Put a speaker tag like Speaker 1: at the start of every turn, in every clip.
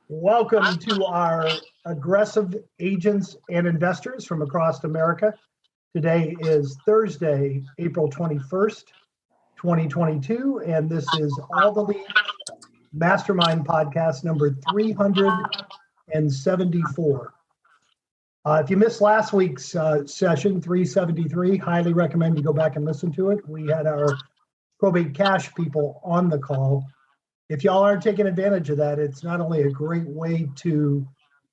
Speaker 1: Welcome to our aggressive agents and investors from across America. Today is Thursday, April 21st, 2022, and this is All the Lead Mastermind podcast number 374. If you missed last week's session, 373, highly recommend you go back and listen to it. We had our probate cash people on the call. If y'all aren't taking advantage of that, it's not only a great way to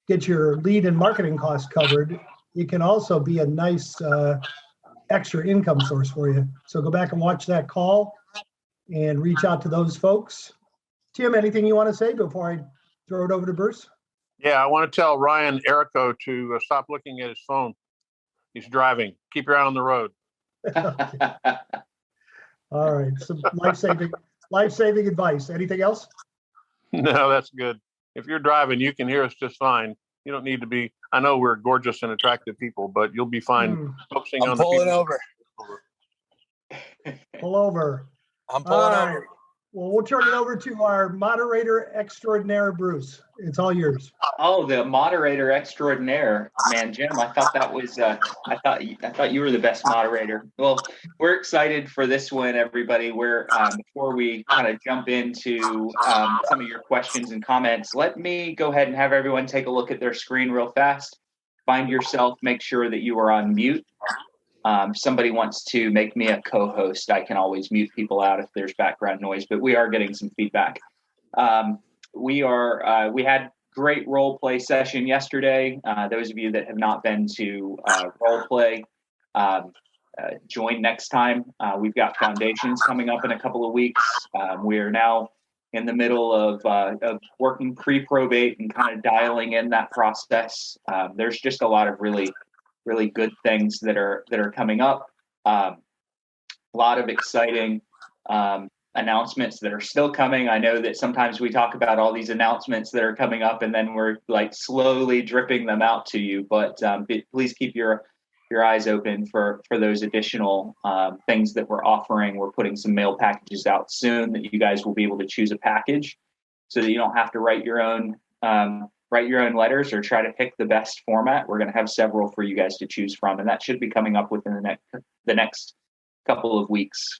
Speaker 1: get your lead and marketing costs covered, it can also be a nice extra income source for you. So go back and watch that call and reach out to those folks. Tim, anything you want to say before I throw it over to Bruce?
Speaker 2: Yeah, I want to tell Ryan Erico to stop looking at his phone. He's driving. Keep your eye on the road.
Speaker 1: All right, some life-saving advice. Anything else?
Speaker 2: No, that's good. If you're driving, you can hear us just fine. You don't need to be. I know we're gorgeous and attractive people, but you'll be fine focusing on the people.
Speaker 3: I'm pulling over.
Speaker 1: Pull over.
Speaker 3: I'm pulling over.
Speaker 1: Well, we'll turn it over to our moderator extraordinaire, Bruce. It's all yours.
Speaker 4: Oh, the moderator extraordinaire, man, Jim. I thought that was. I thought you were the best moderator. Well, we're excited for this one, everybody. We're before we kind of jump into some of your questions and comments, let me go ahead and have everyone take a look at their screen real fast. Find yourself. Make sure that you are on mute. If somebody wants to make me a co-host, I can always mute people out if there's background noise, but we are getting some feedback. We had great role play session yesterday. Those of you that have not been to role play, join next time. We've got foundations coming up in a couple of weeks. We are now in the middle of working pre-probate and kind of dialing in that process. There's just a lot of really good things that are coming up. A lot of exciting announcements that are still coming. I know that sometimes we talk about all these announcements that are coming up and then we're like slowly dripping them out to you, but please keep your eyes open for those additional things that we're offering. We're putting some mail packages out soon that you guys will be able to choose a package so that you don't have to write your own letters or try to pick the best format. We're going to have several for you guys to choose from, and that should be coming up within the next couple of weeks.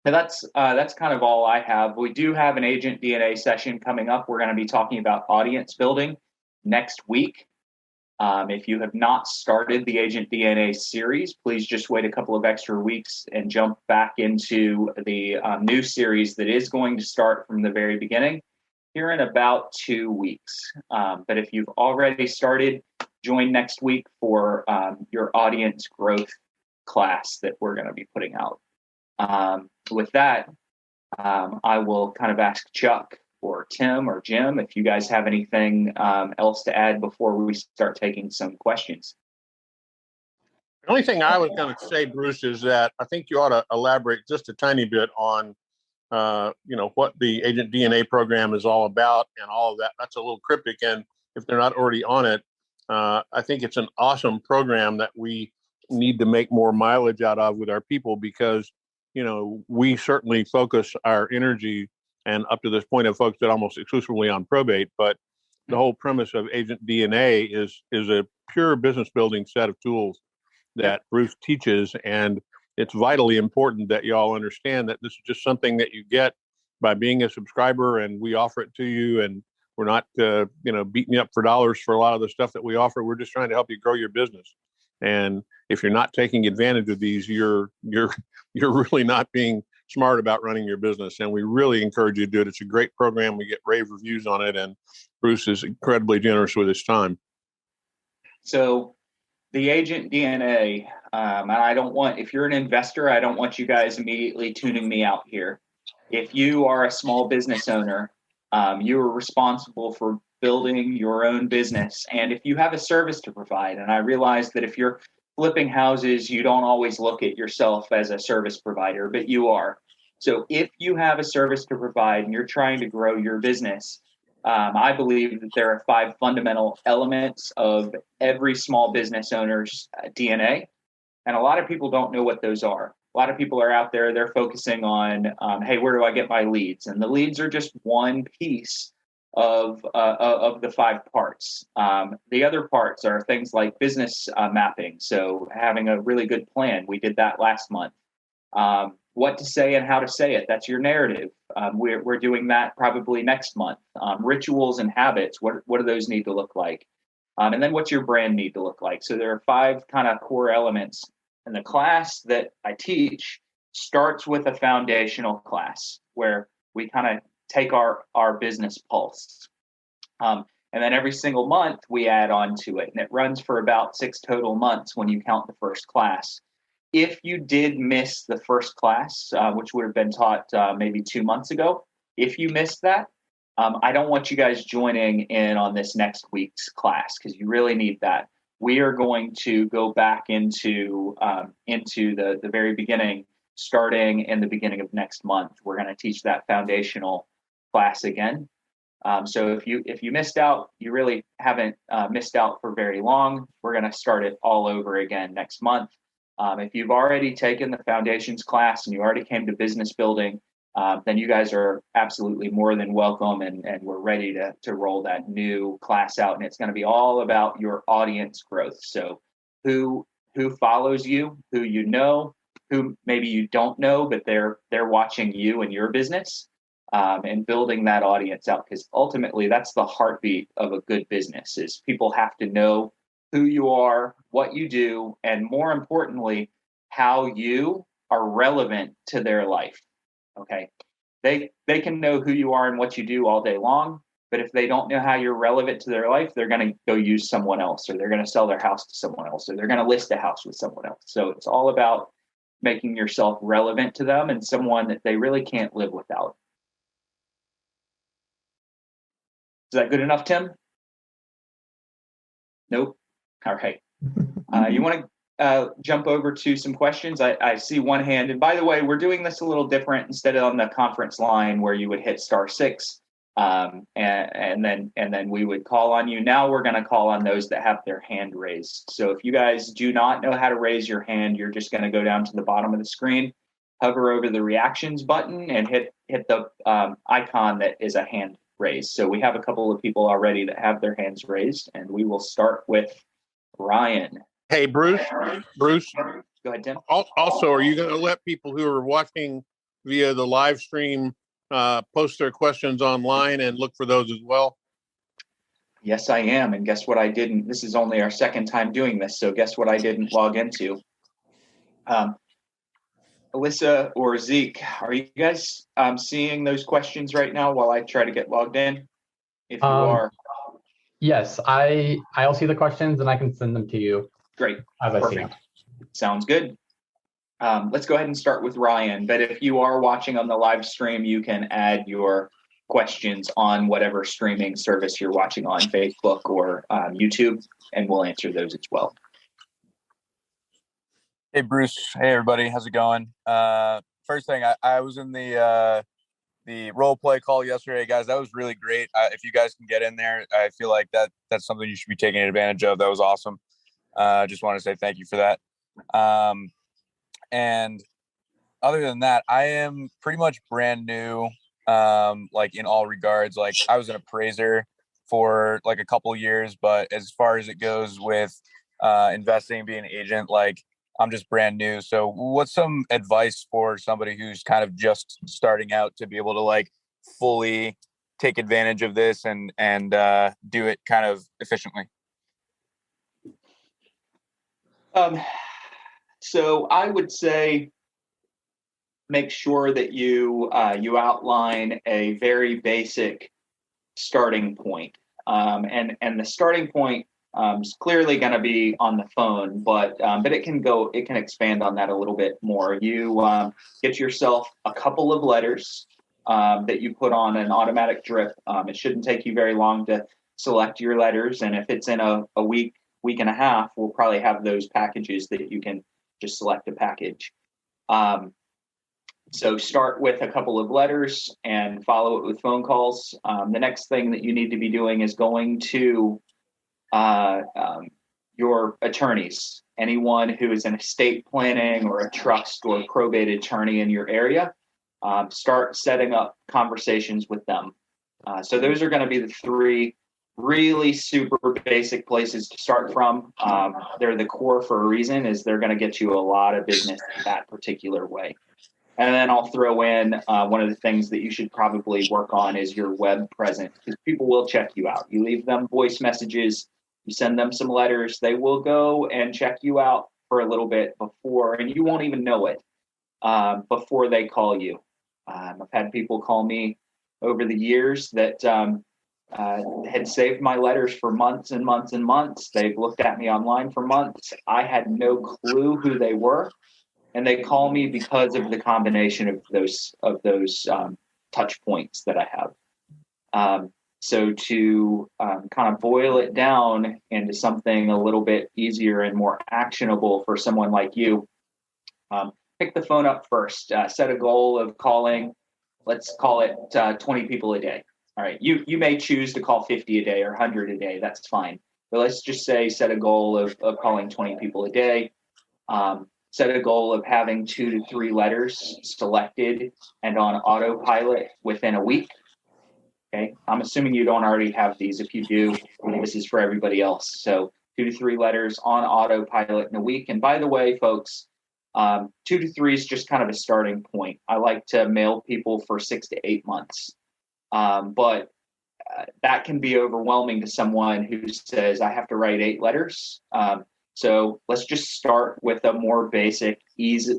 Speaker 4: And that's kind of all I have. We do have an Agent DNA session coming up. We're going to be talking about audience building next week. If you have not started the Agent DNA series, please just wait a couple of extra weeks and jump back into the new series that is going to start from the very beginning here in about 2 weeks. But if you've already started, join next week for your audience growth class that we're going to be putting out. With that, I will kind of ask Chuck or Tim or Jim if you guys have anything else to add before we start taking some questions.
Speaker 2: The only thing I was going to say, Bruce, is that I think you ought to elaborate just a tiny bit on what the Agent DNA program is all about and all of that. That's a little cryptic, and if they're not already on it, I think it's an awesome program that we need to make more mileage out of with our people because, we certainly focus our energy and up to this point have focused it almost exclusively on probate, but the whole premise of Agent DNA is a pure business building set of tools that Bruce teaches, and it's vitally important that y'all understand that this is just something that you get by being a subscriber, and we offer it to you. And we're not, beating you up for dollars for a lot of the stuff that we offer. We're just trying to help you grow your business. And if you're not taking advantage of these, you're really not being smart about running your business. And we really encourage you to do it. It's a great program. We get rave reviews on it, and Bruce is incredibly generous with his time.
Speaker 4: So the Agent DNA, and if you're an investor, I don't want you guys immediately tuning me out here. If you are a small business owner, you are responsible for building your own business. And if you have a service to provide, and I realize that if you're flipping houses, you don't always look at yourself as a service provider, but you are. So if you have a service to provide and you're trying to grow your business, I believe that there are 5 fundamental elements of every small business owner's DNA. And a lot of people don't know what those are. a lot of people are out there, they're focusing on, hey, where do I get my leads? And the leads are just one piece of the 5 parts. The other parts are things like business mapping. So having a really good plan. We did that last month. What to say and how to say it. That's your narrative. We're doing that probably next month. Rituals and habits. What do those need to look like? And then what's your brand need to look like? So there are 5 kind of core elements. And the class that I teach starts with a foundational class where we kind of take our business pulse. And then every single month we add on to it. And it runs for about 6 total months when you count the first class. If you did miss the first class, which would have been taught maybe 2 months ago, if you missed that, I don't want you guys joining in on this next week's class because you really need that. We are going to go back into the very beginning, starting in the beginning of next month. We're going to teach that foundational class again. So if you missed out, you really haven't missed out for very long. We're going to start it all over again next month. If you've already taken the foundations class and you already came to business building, then you guys are absolutely more than welcome, and we're ready to roll that new class out. And it's going to be all about your audience growth. So who follows you, who you know, who maybe you don't know, but they're watching you and your business, and building that audience out, because ultimately that's the heartbeat of a good business. Is people have to know who you are, what you do, and more importantly, how you are relevant to their life. Okay. They can know who you are and what you do all day long, but if they don't know how you're relevant to their life, they're going to go use someone else, or they're going to sell their house to someone else, or they're going to list a house with someone else. So it's all about making yourself relevant to them and someone that they really can't live without. Is that good enough, Tim? Nope. All right. You want to jump over to some questions? I see one hand. And by the way, we're doing this a little different. Instead of on the conference line where you would hit *6, and then we would call on you. Now we're going to call on those that have their hand raised. So if you guys do not know how to raise your hand, you're just going to go down to the bottom of the screen, hover over the reactions button, and hit the icon that is a hand raised. So we have a couple of people already that have their hands raised, and we will start with Ryan.
Speaker 2: Hey, Bruce.
Speaker 4: Go ahead, Tim.
Speaker 2: Also, are you going to let people who are watching via the live stream post their questions online and look for those as well?
Speaker 4: Yes, I am. And guess what I didn't? This is only our second time doing this. So guess what I didn't log into? Alyssa or Zeke, are you guys seeing those questions right now while I try to get logged in? If you are.
Speaker 3: Yes, I'll see the questions and I can send them to you.
Speaker 4: Great.
Speaker 3: As I see them.
Speaker 4: Sounds good. Let's go ahead and start with Ryan. But if you are watching on the live stream, you can add your questions on whatever streaming service you're watching on, Facebook or YouTube, and we'll answer those as well.
Speaker 5: Hey, Bruce. Hey, everybody. How's it going? First thing, I was in the role play call yesterday, guys. That was really great. If you guys can get in there, I feel like that's something you should be taking advantage of. That was awesome. Just want to say thank you for that. And other than that, I am pretty much brand new, like in all regards. Like I was an appraiser for like a couple years, but as far as it goes with investing, being an agent, like I'm just brand new. So what's some advice for somebody who's kind of just starting out to be able to like fully take advantage of this and do it kind of efficiently?
Speaker 4: So I would say make sure that you outline a very basic starting point. And the starting point is clearly going to be on the phone, but it can expand on that a little bit more. You get yourself a couple of letters that you put on an automatic drip. It shouldn't take you very long to select your letters, and if it's in a week and a half, we'll probably have those packages that you can just select a package. So start with a couple of letters and follow it with phone calls. The next thing that you need to be doing is going to your attorneys, anyone who is an estate planning or a trust or probate attorney in your area. Start setting up conversations with them. So those are going to be the three really super basic places to start from. They're the core for a reason, is they're going to get you a lot of business that particular way. And then I'll throw in one of the things that you should probably work on is your web presence, because people will check you out. You leave them voice messages, you send them some letters, they will go and check you out for a little bit before, and you won't even know it before they call you. I've had people call me over the years that had saved my letters for months and months and months. They've looked at me online for months. I had no clue who they were. And they call me because of the combination of those touch points that I have. So to kind of boil it down into something a little bit easier and more actionable for someone like you, pick the phone up first. Set a goal of calling, let's call it 20 people a day. All right, you may choose to call 50 a day or 100 a day. That's fine. But let's just say set a goal of calling 20 people a day. Set a goal of having 2 to 3 letters selected and on autopilot within a week. Okay, I'm assuming you don't already have these. If you do, this is for everybody else. So 2 to 3 letters on autopilot in a week. And by the way, folks, 2 to 3 is just kind of a starting point. I like to mail people for 6 to 8 months. But that can be overwhelming to someone who says, I have to write 8 letters. So let's just start with a more basic,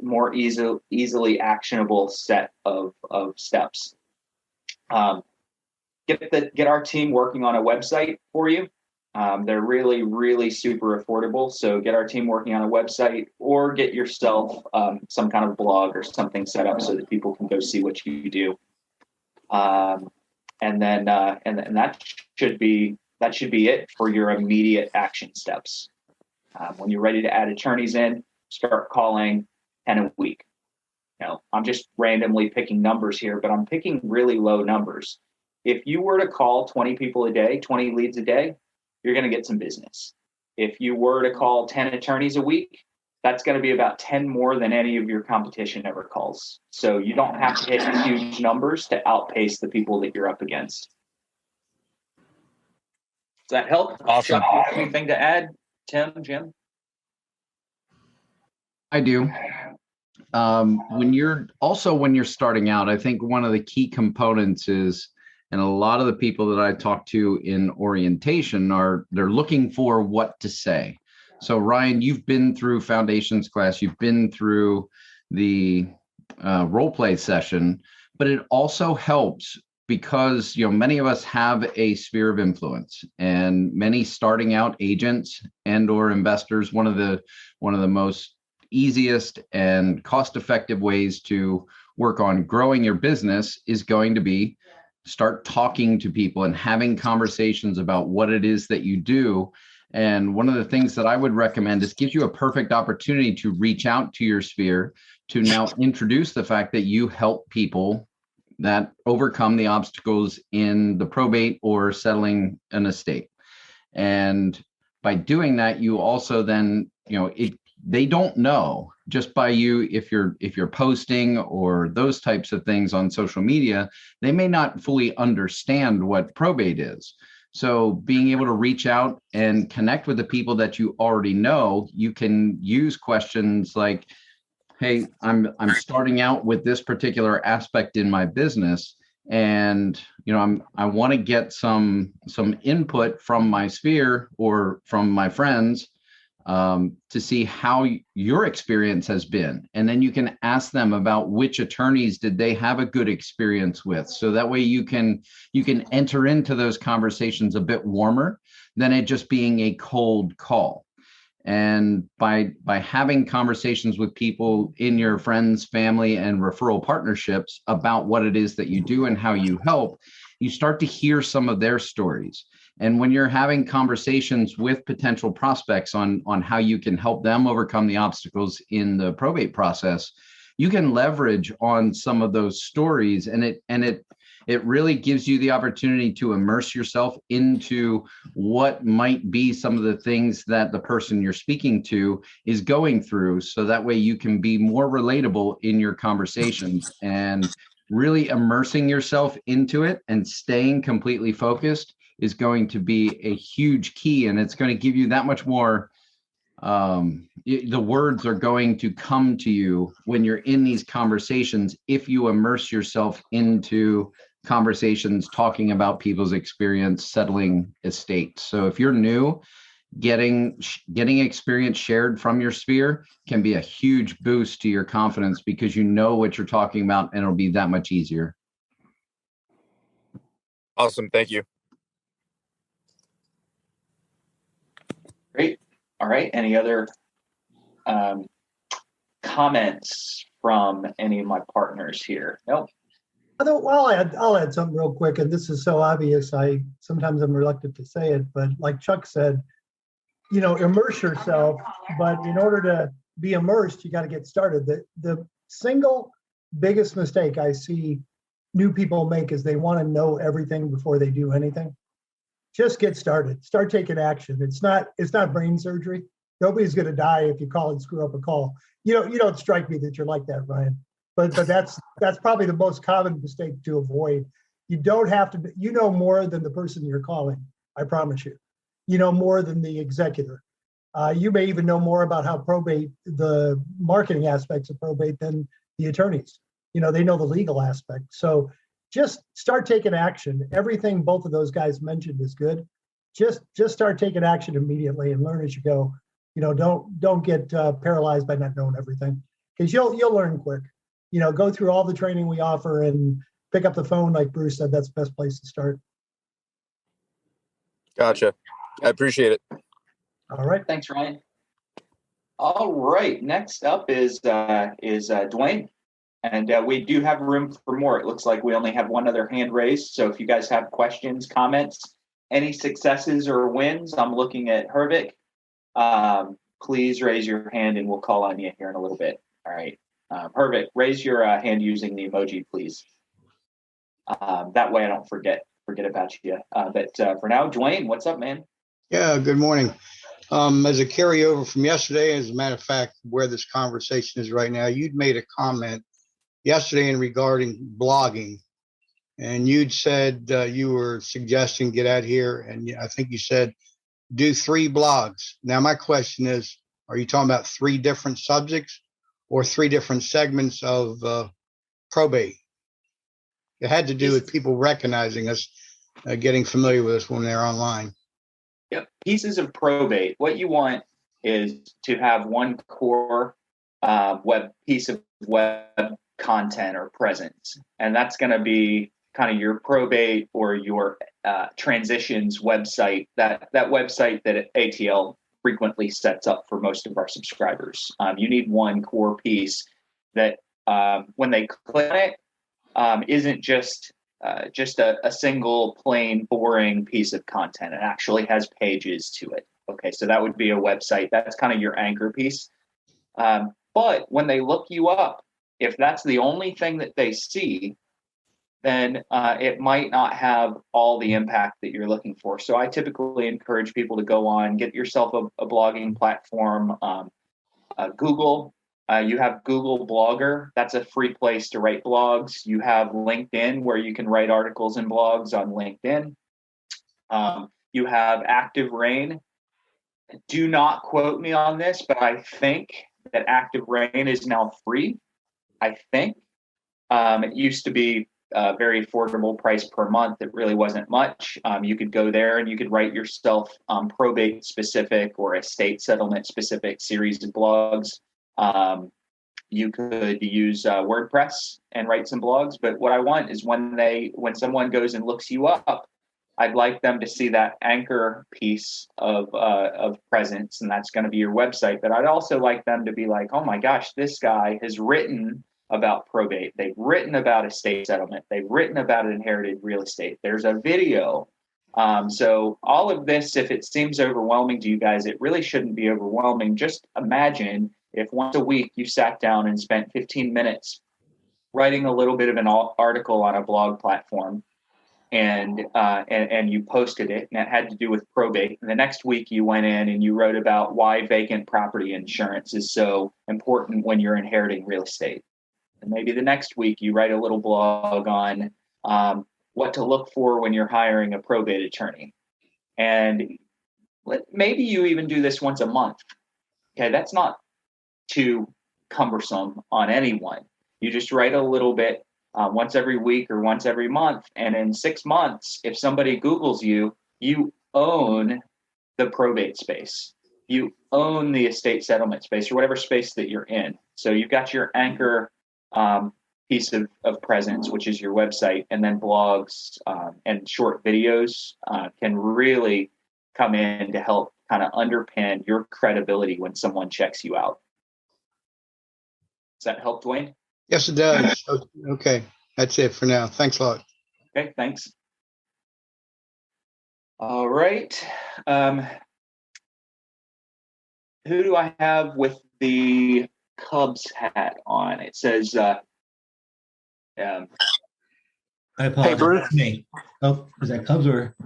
Speaker 4: more easily actionable set of steps. Get our team working on a website for you. They're really, really super affordable. So get our team working on a website, or get yourself some kind of blog or something set up so that people can go see what you do. And that should be it for your immediate action steps. When you're ready to add attorneys in, start calling 10 a week. I'm just randomly picking numbers here, but I'm picking really low numbers. If you were to call 20 people a day, 20 leads a day, you're going to get some business. If you were to call 10 attorneys a week, that's going to be about 10 more than any of your competition ever calls. So you don't have to hit huge numbers to outpace the people that you're up against. Does that help?
Speaker 5: Awesome.
Speaker 4: Chuck, you have anything to add? Tim, Jim?
Speaker 6: I do. When you're starting out, I think one of the key components is, and a lot of the people that I talk to in orientation they're looking for what to say. So Ryan, you've been through foundations class, you've been through the role play session, but it also helps because many of us have a sphere of influence, and many starting out agents and or investors, one of the most easiest and cost-effective ways to work on growing your business is going to be start talking to people and having conversations about what it is that you do. And one of the things that I would recommend is gives you a perfect opportunity to reach out to your sphere to now introduce the fact that you help people that overcome the obstacles in the probate or settling an estate. And by doing that, you also then, they don't know just by you, if you're posting or those types of things on social media, they may not fully understand what probate is. So being able to reach out and connect with the people that you already know, you can use questions like, hey, I'm starting out with this particular aspect in my business, and I want to get some input from my sphere or from my friends to see how your experience has been. And then you can ask them about which attorneys did they have a good experience with. So that way you can enter into those conversations a bit warmer than it just being a cold call. And by having conversations with people in your friends, family, and referral partnerships about what it is that you do and how you help, you start to hear some of their stories. And when you're having conversations with potential prospects on how you can help them overcome the obstacles in the probate process, you can leverage on some of those stories, and it It really gives you the opportunity to immerse yourself into what might be some of the things that the person you're speaking to is going through. So that way you can be more relatable in your conversations, and really immersing yourself into it and staying completely focused is going to be a huge key. And it's going to give you that much more the words are going to come to you when you're in these conversations if you immerse yourself into conversations talking about people's experience settling estates. So if you're new, getting experience shared from your sphere can be a huge boost to your confidence, because you know what you're talking about and it'll be that much easier.
Speaker 5: Awesome. Thank you.
Speaker 4: Great. All right. Any other comments from any of my partners here? Nope.
Speaker 1: Well, I'll add something real quick, and this is so obvious. Sometimes I'm reluctant to say it, but like Chuck said, immerse yourself. But in order to be immersed, you got to get started. The single biggest mistake I see new people make is they want to know everything before they do anything. Just get started. Start taking action. It's not brain surgery. Nobody's going to die if you call and screw up a call. You don't strike me that you're like that, Ryan. But that's probably the most common mistake to avoid. You don't have to. You know more than the person you're calling. I promise you. You know more than the executor. You may even know more about how probate, the marketing aspects of probate, than the attorneys. They know the legal aspect. So just start taking action. Everything both of those guys mentioned is good. Just start taking action immediately and learn as you go. Don't get paralyzed by not knowing everything, because you'll learn quick. Go through all the training we offer and pick up the phone, like Bruce said. That's the best place to start.
Speaker 5: Gotcha. I appreciate it.
Speaker 1: All right.
Speaker 4: Thanks, Ryan. All right. Next up is Dwayne. And we do have room for more. It looks like we only have one other hand raised. So if you guys have questions, comments, any successes or wins, I'm looking at Hervik. Please raise your hand and we'll call on you here in a little bit. All right. Hervik, raise your hand using the emoji, please. That way I don't forget about you. But for now, Dwayne, what's up, man?
Speaker 7: Yeah, good morning. As a carryover from yesterday, as a matter of fact, where this conversation is right now, you'd made a comment yesterday in regarding blogging, and you'd said you were suggesting get out here, and I think you said do 3 blogs. Now, my question is, are you talking about 3 different subjects or 3 different segments of probate? It had to do with people recognizing us, getting familiar with us when they're online.
Speaker 4: Yep. Pieces of probate. What you want is to have one core piece of web content or presence, and that's going to be kind of your probate or your transitions website. That website that ATL frequently sets up for most of our subscribers. You need one core piece that when they click on it, isn't just a single plain boring piece of content. It actually has pages to it. Okay, so that would be a website. That's kind of your anchor piece. But when they look you up, if that's the only thing that they see, then it might not have all the impact that you're looking for. So I typically encourage people to go on, get yourself a blogging platform. Google. You have Google Blogger. That's a free place to write blogs. You have LinkedIn, where you can write articles and blogs on LinkedIn. You have Active Rain. Do not quote me on this, but I think that Active Rain is now free. I think it used to be a very affordable price per month. It really wasn't much. You could go there and you could write yourself probate specific or estate settlement specific series of blogs. You could use WordPress and write some blogs. But what I want is when someone goes and looks you up, I'd like them to see that anchor piece of presence, and that's going to be your website. But I'd also like them to be like, oh my gosh, this guy has written about probate. They've written about estate settlement. They've written about inherited real estate. There's a video. So all of this, if it seems overwhelming to you guys, it really shouldn't be overwhelming. Just imagine if once a week you sat down and spent 15 minutes writing a little bit of an article on a blog platform, and you posted it, and it had to do with probate. And the next week you went in and you wrote about why vacant property insurance is so important when you're inheriting real estate. And maybe the next week you write a little blog on what to look for when you're hiring a probate attorney. And maybe you even do this once a month. Okay, that's not too cumbersome on anyone. You just write a little bit once every week or once every month. And in 6 months, if somebody Googles you, you own the probate space. You own the estate settlement space or whatever space that you're in. So you've got your anchor piece of presence, which is your website, and then blogs and short videos can really come in to help kind of underpin your credibility when someone checks you out. Does that help, Dwayne?
Speaker 7: Yes, it does. Okay, that's it for now. Thanks a lot.
Speaker 4: Okay, thanks. All right. Who do I have with the Cubs hat on? It says,
Speaker 8: I apologize.
Speaker 2: Hey, Bruce.
Speaker 8: It's me. Oh, is that Cubs or?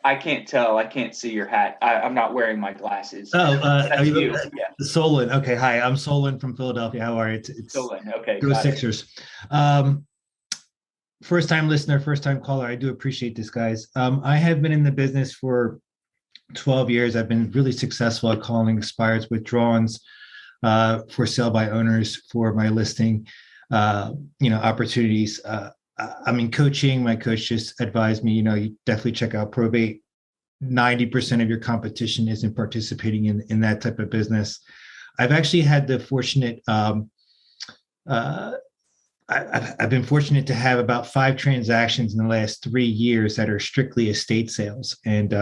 Speaker 4: I can't tell. I can't see your hat. I'm not wearing my glasses.
Speaker 8: Oh,
Speaker 4: That's
Speaker 8: are you
Speaker 4: you. Yeah.
Speaker 8: Solon? Okay, hi. I'm Solon from Philadelphia. How are you? It's
Speaker 4: Solon. Okay.
Speaker 8: Go
Speaker 4: got it.
Speaker 8: Sixers. First time listener, first time caller. I do appreciate this, guys. I have been in the business for 12 years. I've been really successful at calling expireds withdrawals for sale by owners for my listing, opportunities. I'm in coaching. My coach just advised me, you definitely check out Probate. 90% of your competition isn't participating in that type of business. I've actually had the fortunate, I've been fortunate to have about 5 transactions in the last 3 years that are strictly estate sales. And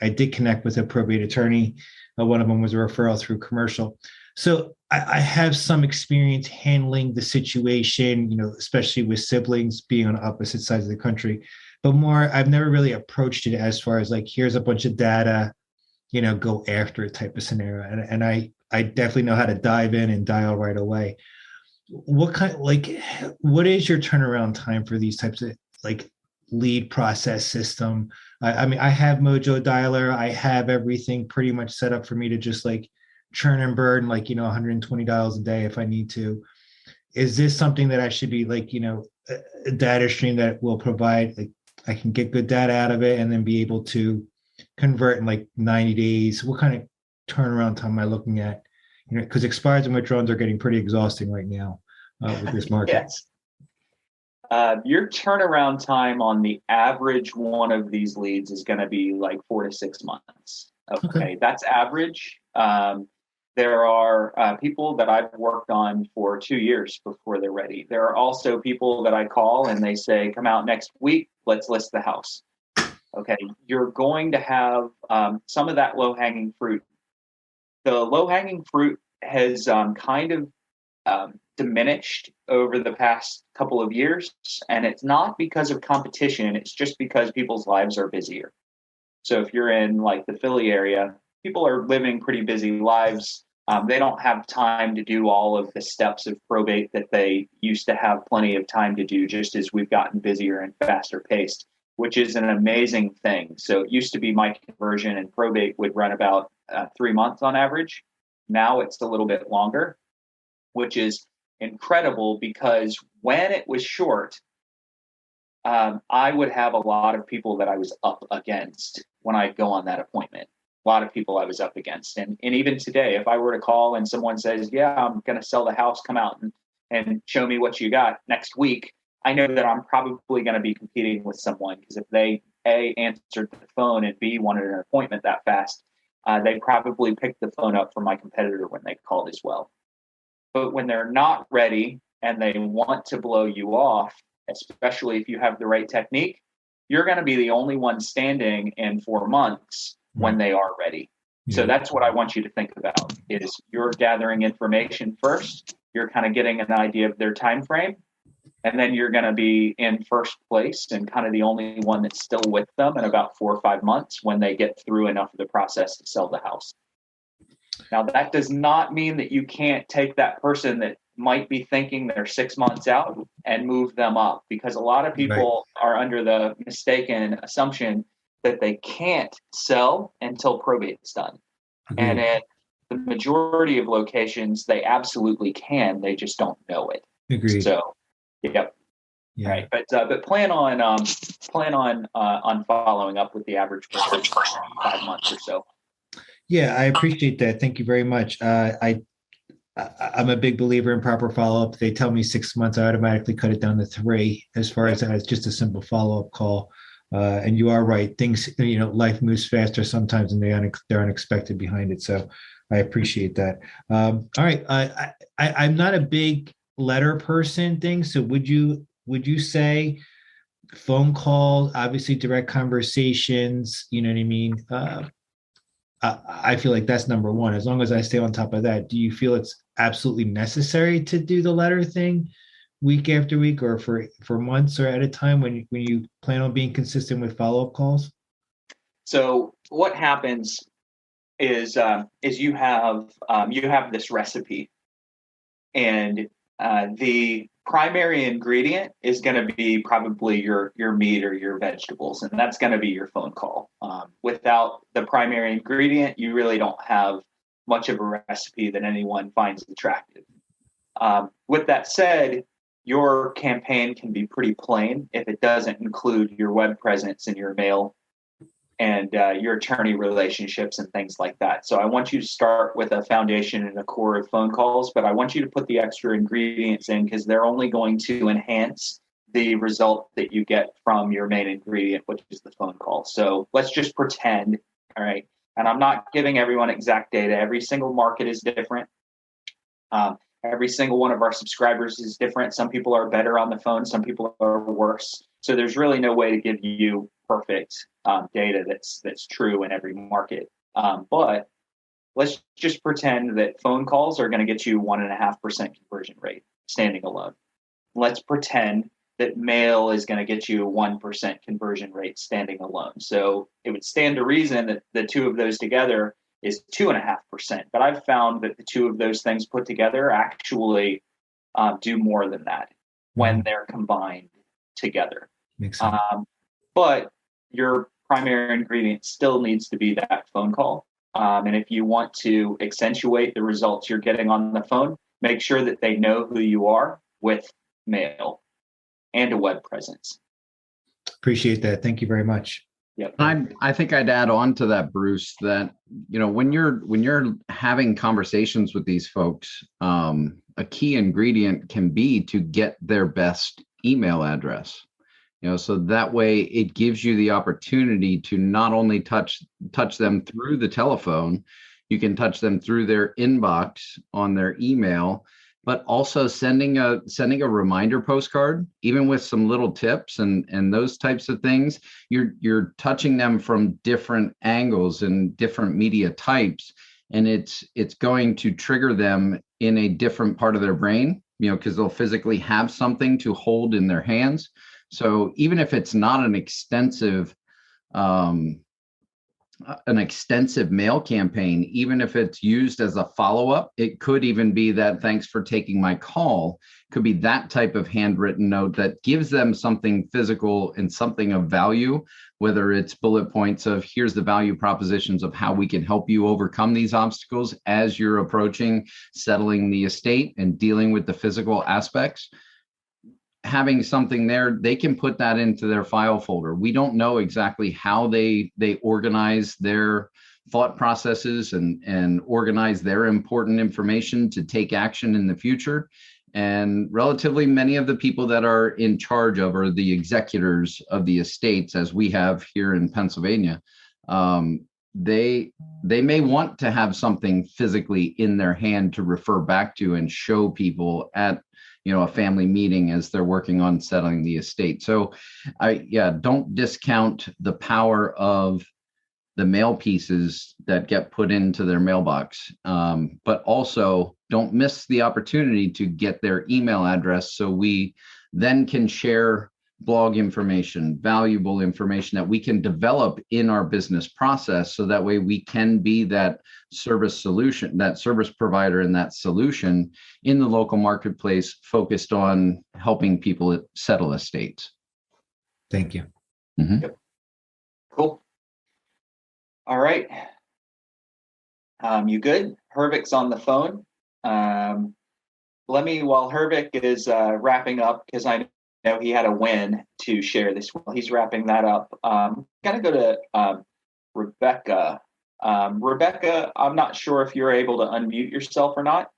Speaker 8: I did connect with a probate attorney. One of them was a referral through commercial. So I have some experience handling the situation, especially with siblings being on opposite sides of the country. But more, I've never really approached it as far as like, here's a bunch of data, go after it type of scenario. And I definitely know how to dive in and dial right away. What is your turnaround time for these types of lead process system? I mean, I have Mojo Dialer. I have everything pretty much set up for me to just churn and burn, $120 a day if I need to. Is this something that I should be a data stream that will provide, I can get good data out of it and then be able to convert in 90 days? What kind of turnaround time am I looking at? Because expireds and withdrawals are getting pretty exhausting right now with this market.
Speaker 4: Yes. Your turnaround time on the average one of these leads is going to be 4 to 6 months. Okay. That's average. There are people that I've worked on for 2 years before they're ready. There are also people that I call and they say, come out next week, let's list the house. Okay. You're going to have some of that low-hanging fruit. The low-hanging fruit has kind of diminished over the past couple of years, and it's not because of competition. It's just because people's lives are busier. So if you're in the Philly area, people are living pretty busy lives. They don't have time to do all of the steps of probate that they used to have plenty of time to do, just as we've gotten busier and faster paced, which is an amazing thing. So it used to be my conversion and probate would run about 3 months on average. Now it's a little bit longer, which is incredible because when it was short, I would have a lot of people that I was up against when I go on that appointment. A lot of people I was up against. And even today, if I were to call and someone says, yeah, I'm going to sell the house, come out and show me what you got next week, I know that I'm probably going to be competing with someone because if they A, answered the phone and B, wanted an appointment that fast, they probably picked the phone up from my competitor when they called as well. But when they're not ready and they want to blow you off, especially if you have the right technique, you're going to be the only one standing in 4 months when they are ready. So that's what I want you to think about is you're gathering information first. You're kind of getting an idea of their time frame. And then you're going to be in first place and kind of the only one that's still with them in about 4 or 5 months when they get through enough of the process to sell the house. Now, that does not mean that you can't take that person that might be thinking they're 6 months out and move them up, because a lot of people are under the mistaken assumption that they can't sell until probate's done.
Speaker 8: Agreed.
Speaker 4: And at the majority of locations, they absolutely can. They just don't know it.
Speaker 8: Agreed.
Speaker 4: So, yep.
Speaker 8: Yeah.
Speaker 4: Right. But plan on following up with the average person in 5 months or so.
Speaker 8: Yeah, I appreciate that. Thank you very much. I'm a big believer in proper follow-up. They tell me 6 months, I automatically cut it down to 3 as far as that. It's just a simple follow-up call. And you are right. Things, life moves faster sometimes and they're unexpected behind it. So I appreciate that. All right. I'm not a big letter person thing. So would you say phone call, obviously direct conversations, you know what I mean? I feel like that's number one. As long as I stay on top of that, do you feel it's absolutely necessary to do the letter thing week after week or for months or at a time when you plan on being consistent with follow-up calls?
Speaker 4: So what happens is you have this recipe, and the primary ingredient is going to be probably your meat or your vegetables, and that's going to be your phone call. Without the primary ingredient, you really don't have much of a recipe that anyone finds attractive. With that said, your campaign can be pretty plain if it doesn't include your web presence and your mail and your attorney relationships and things like that. So I want you to start with a foundation and a core of phone calls, but I want you to put the extra ingredients in because they're only going to enhance the result that you get from your main ingredient, which is the phone call. So let's just pretend, all right? And I'm not giving everyone exact data. Every single market is different. Every single one of our subscribers is different. Some people are better on the phone. Some people are worse. So there's really no way to give you perfect data that's true in every market. But let's just pretend that phone calls are going to get you 1.5% conversion rate standing alone. Let's pretend that mail is going to get you 1% conversion rate standing alone. So it would stand to reason that the two of those together is 2.5%. But I've found that the two of those things put together actually do more than that when they're combined together.
Speaker 8: Makes sense.
Speaker 4: But your primary ingredient still needs to be that phone call. And if you want to accentuate the results you're getting on the phone, make sure that they know who you are with mail and a web presence.
Speaker 8: Appreciate that. Thank you very much.
Speaker 4: Yep.
Speaker 6: I think I'd add on to that, Bruce, that when you're having conversations with these folks, a key ingredient can be to get their best email address. So that way it gives you the opportunity to not only touch them through the telephone, you can touch them through their inbox on their email, but also sending a reminder postcard, even with some little tips and those types of things. You're touching them from different angles and different media types, and it's going to trigger them in a different part of their brain, because they'll physically have something to hold in their hands. So even if it's not an extensive mail campaign, even if it's used as a follow-up, it could even be that thanks for taking my call, could be that type of handwritten note that gives them something physical and something of value, whether it's bullet points of here's the value propositions of how we can help you overcome these obstacles as you're approaching settling the estate and dealing with the physical aspects. Having something there, they can put that into their file folder. We don't know exactly how they organize their thought processes and organize their important information to take action in the future. And relatively many of the people that are in charge of are the executors of the estates, as we have here in Pennsylvania. They may want to have something physically in their hand to refer back to and show people at a family meeting as they're working on settling the estate. So don't discount the power of the mail pieces that get put into their mailbox, but also don't miss the opportunity to get their email address so we then can share blog information, valuable information that we can develop in our business process. So that way we can be that service solution, that service provider and that solution in the local marketplace focused on helping people settle estates.
Speaker 8: Thank you.
Speaker 6: Mhm.
Speaker 4: Yep. Cool. All right. You good? Hervik's on the phone. Let me, while Hervik is wrapping up, because I know he had a win to share this. While he's wrapping that up, gotta go to Rebecca. Rebecca, I'm not sure if you're able to unmute yourself or not.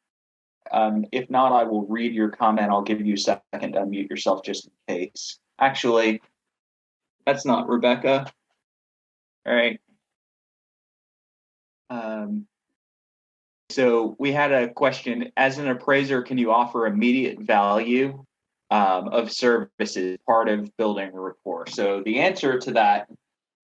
Speaker 4: If not, I will read your comment. I'll give you a second to unmute yourself just in case. Actually, that's not Rebecca. All right. So we had a question, as an appraiser, can you offer immediate value of services part of building a rapport? So the answer to that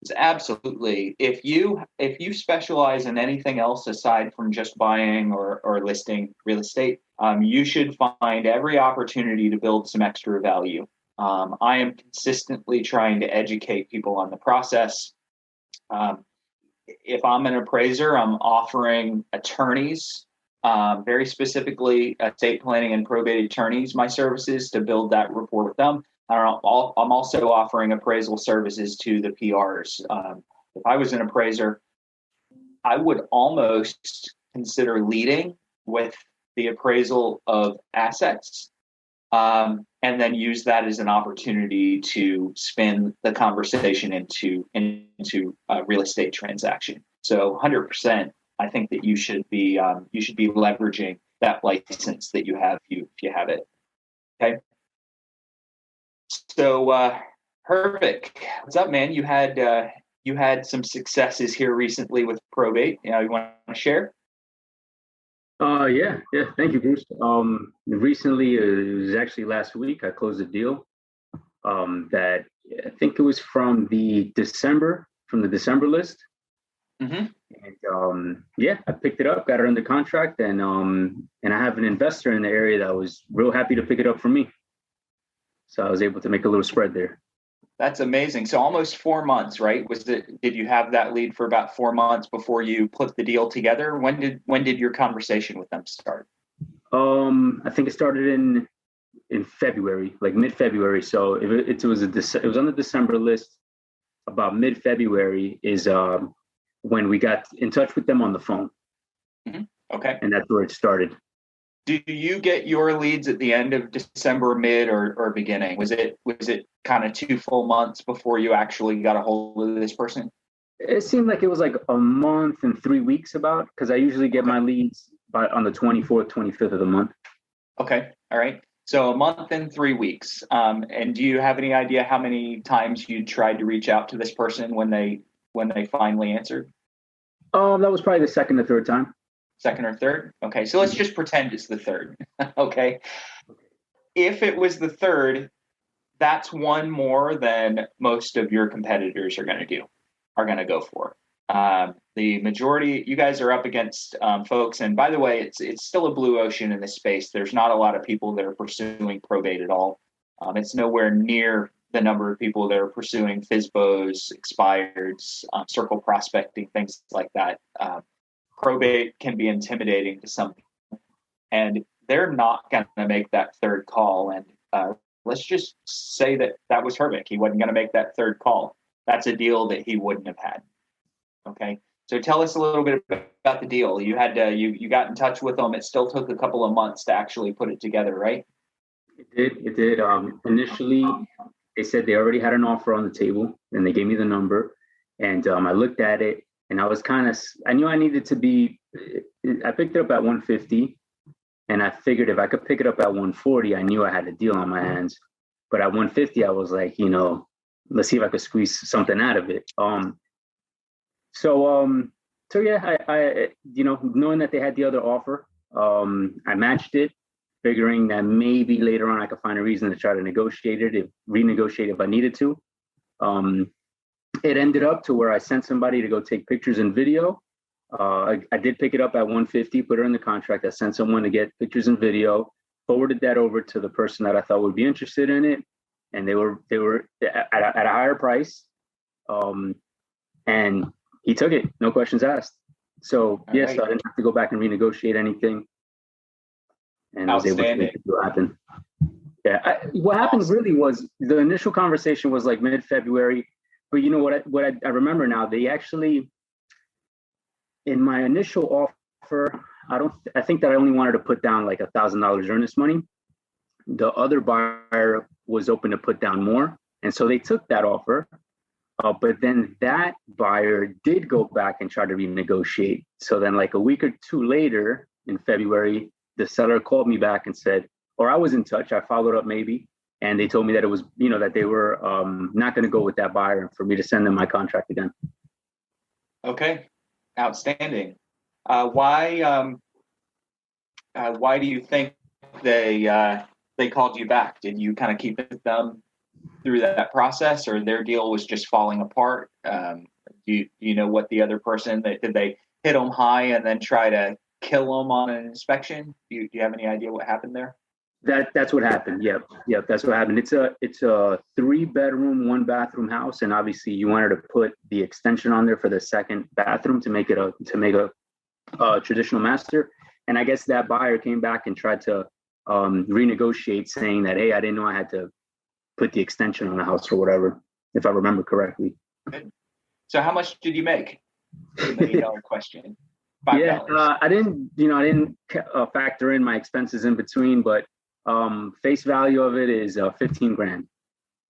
Speaker 4: is absolutely. If you specialize in anything else aside from just buying or listing real estate, you should find every opportunity to build some extra value. I am consistently trying to educate people on the process. If I'm an appraiser, I'm offering attorneys, very specifically estate planning and probate attorneys, my services to build that rapport with them. I'm also offering appraisal services to the PRs. If I was an appraiser, I would almost consider leading with the appraisal of assets, and then use that as an opportunity to spin the conversation into a real estate transaction. So 100%, I think that you should be leveraging that license that you have if you have it. Okay. So Hervik, what's up, man? You had some successes here recently with probate. You want to share?
Speaker 9: Yeah. Thank you, Bruce. Recently, it was actually last week, I closed a deal that I think it was from the December list.
Speaker 4: Mm-hmm.
Speaker 9: And I picked it up, got it under contract, and I have an investor in the area that was real happy to pick it up for me. So I was able to make a little spread there.
Speaker 4: That's amazing. So almost 4 months, right? Did you have that lead for about 4 months before you put the deal together? When did your conversation with them start?
Speaker 9: I think it started in February, like mid-February. So it was on the December list. About mid-February is when we got in touch with them on the phone.
Speaker 4: Mm-hmm. Okay.
Speaker 9: And that's where it started.
Speaker 4: Do you get your leads at the end of December, mid or beginning? Was it kind of 2 full months before you actually got a hold of this person?
Speaker 9: It seemed like it was like a month and 3 weeks about, because I usually get my leads on the 24th, 25th of the month.
Speaker 4: Okay. All right. So a month and 3 weeks. And do you have any idea how many times you tried to reach out to this person when they finally answered?
Speaker 9: That was probably the second or third time.
Speaker 4: Second or third? Okay, so let's just pretend it's the third. Okay. If it was the third, that's one more than most of your competitors are going to go for. The majority, you guys are up against folks, and by the way, it's still a blue ocean in this space. There's not a lot of people that are pursuing probate at all. It's nowhere near the number of people that are pursuing FSBOs, expireds, circle prospecting, things like that. Probate can be intimidating to some people, and they're not going to make that third call. And let's just say that was Hervik. He wasn't going to make that third call. That's a deal that he wouldn't have had. Okay. So tell us a little bit about the deal. You had you got in touch with them. It still took a couple of months to actually put it together, right?
Speaker 9: It did. Initially, they said they already had an offer on the table, and they gave me the number. And I looked at it, and I knew I needed to be. I picked it up at 150, and I figured if I could pick it up at 140, I knew I had a deal on my hands. But at 150, I was like, let's see if I could squeeze something out of it. So yeah, I knowing that they had the other offer, I matched it, figuring that maybe later on I could find a reason to try to renegotiate if I needed to. It ended up to where I sent somebody to go take pictures and video. I did pick it up at 150, put her in the contract. I sent someone to get pictures and video, forwarded that over to the person that I thought would be interested in it. and they were at a higher price, and he took it, no questions asked. So yes, I didn't have to go back and renegotiate anything, and I was able to make it happen. Yeah, what happened really was the initial conversation was like mid-February, but you know what I remember now, they actually, in my initial offer, I think that I only wanted to put down like $1,000 earnest money. The other buyer was open to put down more, and so they took that offer. But then that buyer did go back and try to renegotiate. So then like a week or two later in February, the seller called me back and said, or I was in touch, I followed up maybe, and they told me that it was, that they were not going to go with that buyer and for me to send them my contract again.
Speaker 4: Okay, outstanding. Why do you think they called you back? Did you kind of keep with them through that process, or their deal was just falling apart? Do you know what the other person, did they hit them high and then try to kill them on an inspection? Do you have any idea what happened there?
Speaker 9: That's what happened. Yep, that's what happened. It's a 3-bedroom, 1-bathroom house, and obviously you wanted to put the extension on there for the second bathroom to make a traditional master. And I guess that buyer came back and tried to renegotiate, saying that, hey, I didn't know I had to put the extension on the house or whatever, if I remember correctly.
Speaker 4: Good. So how much did you make? $1 million question. $5.
Speaker 9: Yeah, I didn't factor in my expenses in between, but face value of it is 15 grand.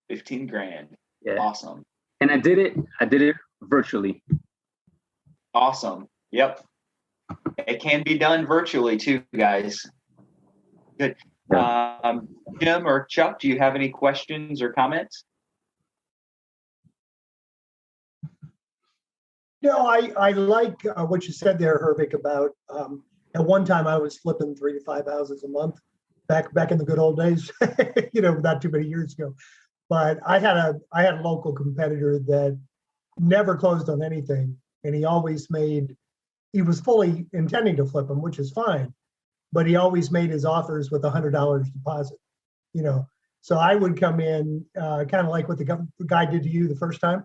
Speaker 4: 15 grand.
Speaker 9: Yeah.
Speaker 4: Awesome.
Speaker 9: And I did it virtually.
Speaker 4: Awesome. Yep. It can be done virtually too, guys. Good. Jim or Chuck, do you have any questions or comments?
Speaker 1: No, I like what you said there, Hervik, about at one time I was flipping 3 to 5 houses a month back in the good old days, not too many years ago. But I had a local competitor that never closed on anything, and he was fully intending to flip them, which is fine, but he always made his offers with $100 deposit. So I would come in kind of like what the guy did to you the first time.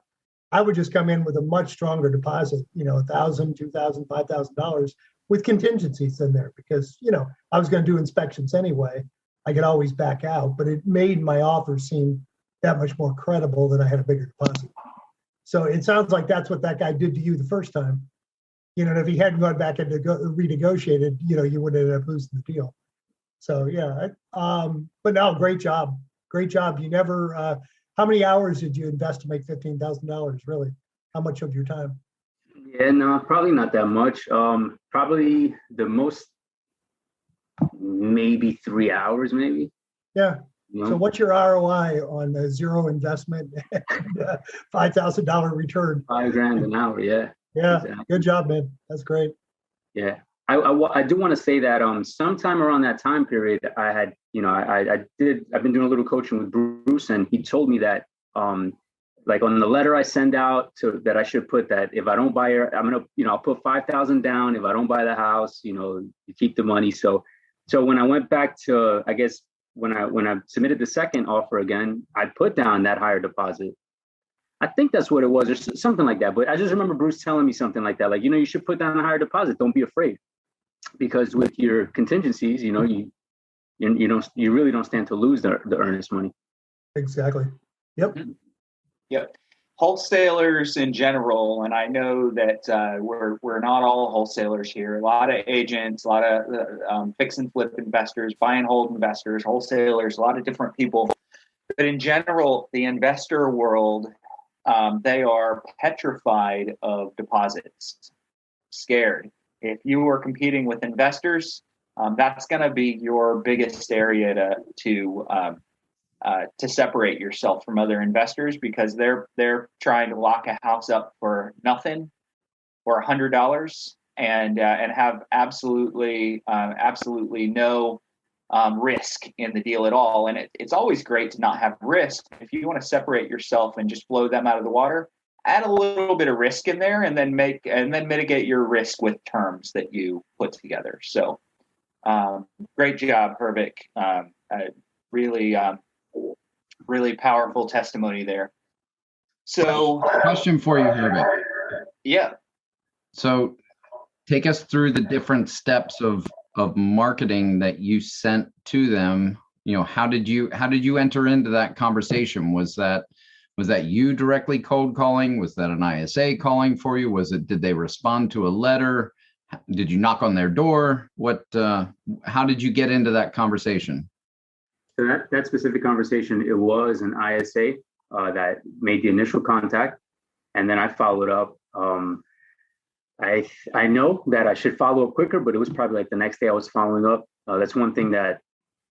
Speaker 1: I would just come in with a much stronger deposit, $1,000, $2,000, $5,000 with contingencies in there because, I was going to do inspections anyway. I could always back out, but it made my offer seem that much more credible that I had a bigger deposit. So it sounds like that's what that guy did to you the first time. And if he hadn't gone back and renegotiated, you would have ended up losing the deal. So yeah, but no, great job. Great job. You never, how many hours did you invest to make $15,000 really? How much of your time?
Speaker 9: Yeah, no, probably not that much. Probably the most, maybe 3 hours, maybe.
Speaker 1: Yeah. So what's your ROI on zero investment and $5,000 return?
Speaker 9: $5,000 an hour. Yeah.
Speaker 1: Yeah.
Speaker 9: Exactly.
Speaker 1: Good job, man. That's great.
Speaker 9: Yeah. I do want to say that sometime around that time period, I had, I've been doing a little coaching with Bruce, and he told me that like on the letter I send out that I should put that if I don't buy it, I'm gonna, I'll put 5,000 down. If I don't buy the house, you keep the money. So when I went back to, I guess when I submitted the second offer again, I put down that higher deposit. I think that's what it was, or something like that. But I just remember Bruce telling me something like that, like, you should put down a higher deposit. Don't be afraid, because with your contingencies, you really don't stand to lose the earnest money.
Speaker 1: Exactly. Yep.
Speaker 4: Yep. Wholesalers in general, and I know that we're not all wholesalers here. A lot of agents, a lot of fix and flip investors, buy and hold investors, wholesalers, a lot of different people. But in general, the investor world, they are petrified of deposits, scared. If you are competing with investors, that's going to be your biggest area to separate yourself from other investors, because they're trying to lock a house up for nothing or $100 and have absolutely no risk in the deal at all. And it's always great to not have risk. If you want to separate yourself and just blow them out of the water, add a little bit of risk in there, and then mitigate your risk with terms that you put together. So great job, Hervik. Really really powerful testimony there. So,
Speaker 6: Question for you, Herbert.
Speaker 4: yeah.
Speaker 6: So take us through the different steps of marketing that you sent to them. You know, how did you enter into that conversation? Was that you directly cold calling? Was that an ISA calling for you? Did they respond to a letter? Did you knock on their door? How did you get into that conversation?
Speaker 9: So that specific conversation, it was an ISA that made the initial contact, and then I followed up. I know that I should follow up quicker, but it was probably like the next day I was following up. That's one thing that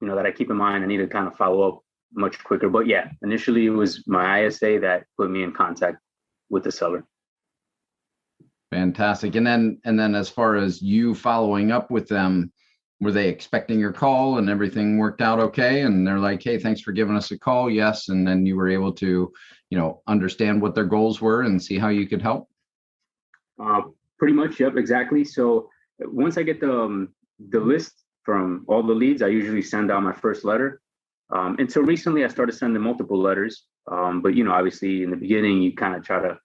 Speaker 9: that I keep in mind. I need to kind of follow up much quicker. But yeah, initially it was my ISA that put me in contact with the seller.
Speaker 6: Fantastic. And then as far as you following up with them, were they expecting your call and everything worked out okay? And they're like, hey, thanks for giving us a call. Yes. And then you were able to, understand what their goals were and see how you could help?
Speaker 9: Pretty much. Yep, exactly. So once I get the list from all the leads, I usually send out my first letter. Until recently, I started sending multiple letters. But, obviously in the beginning, you kind of try to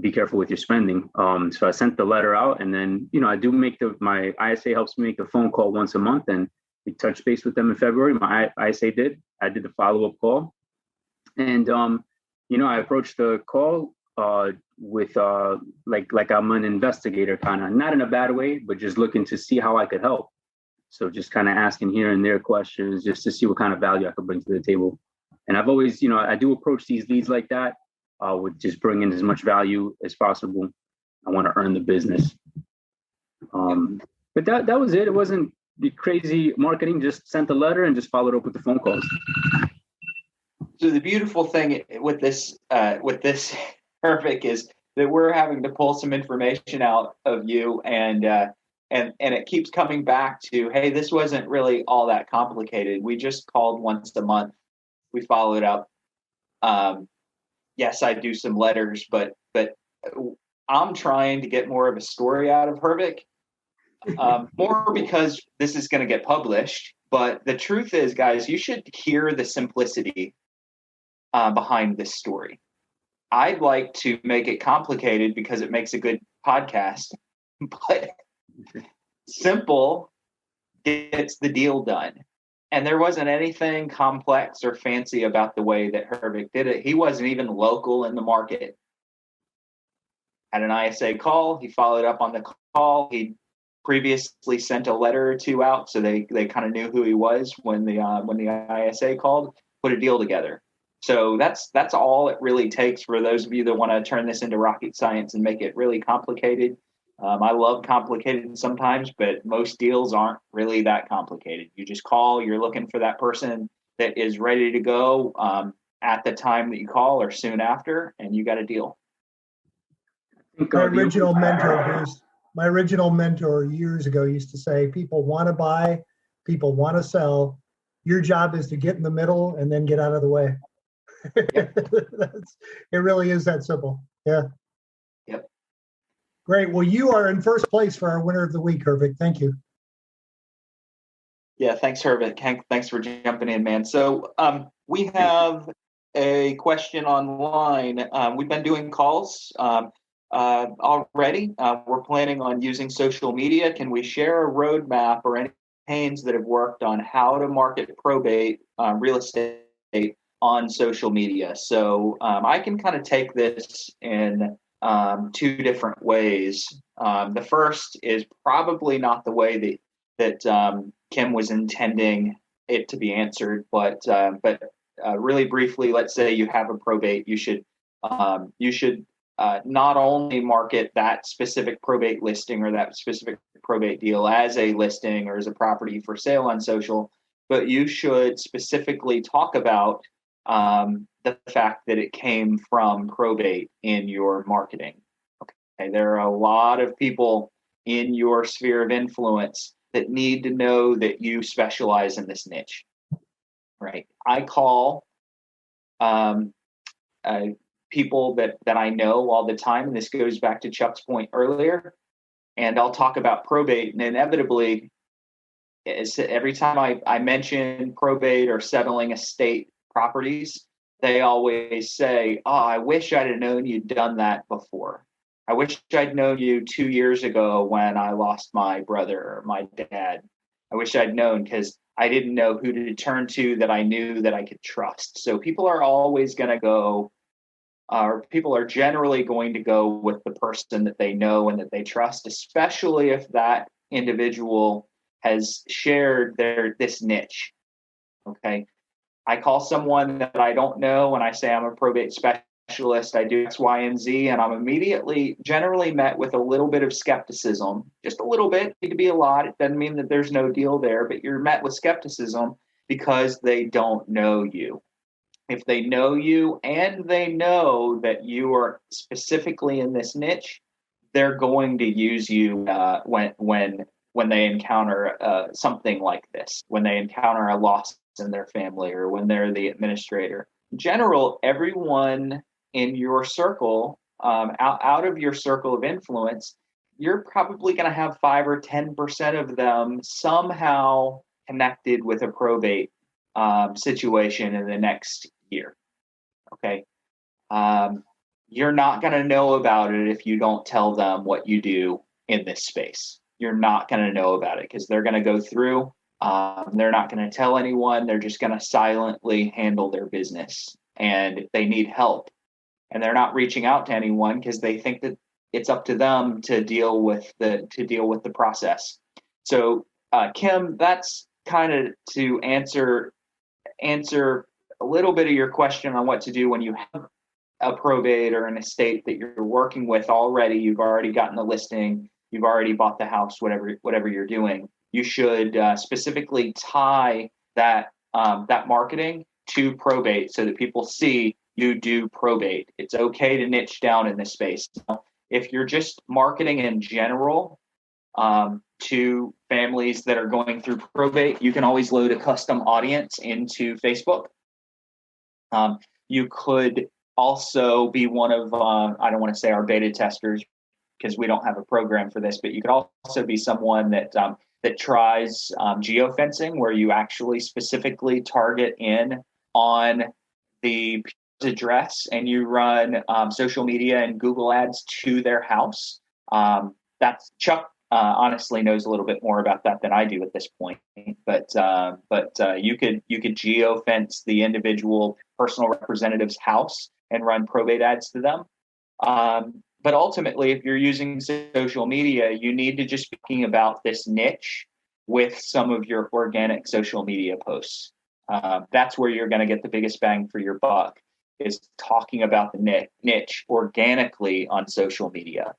Speaker 9: be careful with your spending. So I sent the letter out, and then, I do my ISA helps me make the phone call once a month, and we touched base with them in February. My ISA I did the follow-up call, and, I approached the call with like I'm an investigator, kind of, not in a bad way, but just looking to see how I could help. So just kind of asking here and there questions just to see what kind of value I could bring to the table. And I've always, I do approach these leads like that. With just bring in as much value as possible. I want to earn the business. But that was it. It wasn't the crazy marketing, just sent a letter and just followed up with the phone calls.
Speaker 4: So the beautiful thing with this Perfect is that we're having to pull some information out of you, and it keeps coming back to, hey, this wasn't really all that complicated. We just called once a month. We followed up. Yes, I do some letters, but I'm trying to get more of a story out of Hervik, more because this is going to get published. But the truth is, guys, you should hear the simplicity behind this story. I'd like to make it complicated because it makes a good podcast, but simple gets the deal done. And there wasn't anything complex or fancy about the way that Hervik did it. He wasn't even local in the market. Had an ISA call. He followed up on the call. He previously sent a letter or two out, so they kind of knew who he was when the ISA called. Put a deal together. So that's all it really takes for those of you that want to turn this into rocket science and make it really complicated. I love complicated sometimes, but most deals aren't really that complicated. You just call, you're looking for that person that is ready to go at the time that you call or soon after, and you got a deal.
Speaker 1: My original mentor years ago used to say, people want to buy, people want to sell. Your job is to get in the middle and then get out of the way. Yep. It really is that simple. Yeah.
Speaker 4: Yep.
Speaker 1: Great. Well, you are in first place for our winner of the week, Hervik. Thank you.
Speaker 4: Yeah, thanks, Hervik. Hank, thanks for jumping in, man. So we have a question online. We've been doing calls already. We're planning on using social media. Can we share a roadmap or any campaigns that have worked on how to market probate real estate on social media? So I can kind of take this in two different ways. The first is probably not the way that Kim was intending it to be answered, but really briefly, let's say you have a probate, you should not only market that specific probate listing or that specific probate deal as a listing or as a property for sale on social, but you should specifically talk about the fact that it came from probate in your marketing. Okay, there are a lot of people in your sphere of influence that need to know that you specialize in this niche, right? I call people that I know all the time, and this goes back to Chuck's point earlier, and I'll talk about probate, and inevitably, every time I mention probate or settling estate properties, they always say, "Oh, I wish I'd have known you'd done that before. I wish I'd known you 2 years ago when I lost my brother or my dad. I wish I'd known because I didn't know who to turn to that I knew that I could trust." So people are always going to go, or people are generally going to go with the person that they know and that they trust, especially if that individual has shared this niche. Okay. I call someone that I don't know and I say I'm a probate specialist, I do X, Y, and Z, and I'm immediately generally met with a little bit of skepticism, just a little bit. It could be a lot. It doesn't mean that there's no deal there, but you're met with skepticism because they don't know you. If they know you and they know that you are specifically in this niche, they're going to use you when they encounter something like this, when they encounter a loss in their family or when they're the administrator. In general, everyone in your circle, out of your circle of influence, you're probably going to have 5 or 10% of them somehow connected with a probate situation in the next year. Okay. You're not going to know about it if you don't tell them what you do in this space. You're not going to know about it because they're going to go through. They're not going to tell anyone. They're just going to silently handle their business. And if they need help and they're not reaching out to anyone because they think that it's up to them to deal with the process. So, Kim, that's kind of to answer a little bit of your question on what to do when you have a probate or an estate that you're working with already. You've already gotten the listing. You've already bought the house, whatever you're doing. You should specifically tie that marketing to probate so that people see you do probate. It's okay to niche down in this space. Now, if you're just marketing in general to families that are going through probate, you can always load a custom audience into Facebook. You could also be one of, I don't want to say our beta testers because we don't have a program for this, but you could also be someone that tries geofencing, where you actually specifically target in on the address and you run social media and Google ads to their house. That's Chuck honestly knows a little bit more about that than I do at this point. But you could geofence the individual personal representative's house and run probate ads to them. But ultimately, if you're using social media, you need to just be thinking about this niche with some of your organic social media posts. That's where you're going to get the biggest bang for your buck, is talking about the niche organically on social media.